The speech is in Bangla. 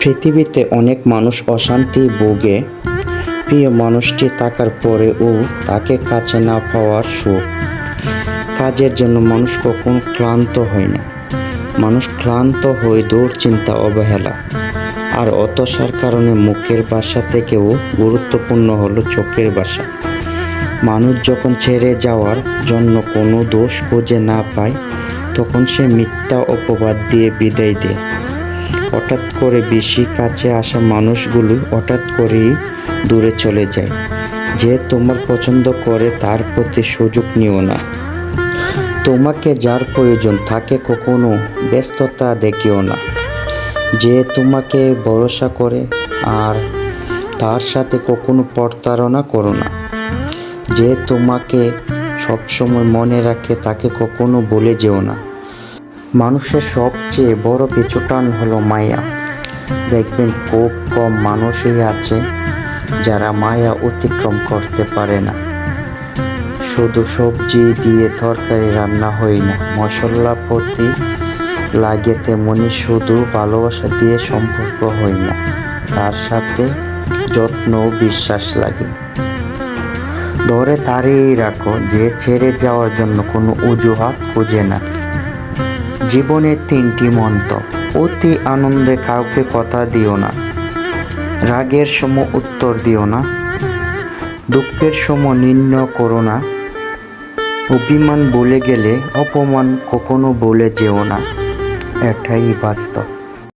পৃথিবীতে অনেক মানুষ অশান্তি ভোগে প্রিয় মানুষটি থাকার পরেও তাকে কাছে না পাওয়ার শোক। কাজের জন্য মানুষ কখনো ক্লান্ত হয় না। মানুষ ক্লান্ত হয় দুশ্চিন্তা, অবহেলা আর হতাশার কারণে। মুখের ভাষা থেকেও গুরুত্বপূর্ণ হলো চোখের ভাষা। মানুষ যখন ছেড়ে যাওয়ার জন্য কোনো দোষ খুঁজে না পায়, তখন সে মিথ্যা অপবাদ দিয়ে বিদায় দেয়। হঠাৎ করে বেশি কাছে আসা মানুষগুলো হঠাৎ করেই দূরে চলে যায়। যে তোমার পছন্দ করে তার প্রতি সুযোগ নিও না। তোমাকে যার প্রয়োজন তাকে কখনো ব্যস্ততা দেখিও না। যে তোমাকে ভরসা করে আর তার সাথে কখনো প্রতারণা করো না। যে তোমাকে সবসময় মনে রাখে তাকে কখনো ভুলে যেও না। মানুষের সবচেয়ে বড় পিছুটান হলো মায়া। দেখবেন খুব কম মানুষই আছে যারা মায়া অতিক্রম করতে পারে না। শুধু সবজি দিয়ে তরকারি রান্না হয় না, মশলাপাতি লাগে তেমনি শুধু ভালোবাসা দিয়ে সম্পর্ক হয় না, তার সাথে যত্ন ও বিশ্বাস লাগে। ধরে তাড়িয়ে রাখো যে ছেড়ে যাওয়ার জন্য কোনো অজুহাত খুঁজে না। জীবনের 3টি মন্ত্র: অতি আনন্দে কাউকে কথা দিও না, রাগের সময় উত্তর দিও না, দুঃখের সময় নিন্দা করো না, অভিমান ভুলে গেলে অপমান কখনো ভুলে যেও না। এটাই বাস্তব।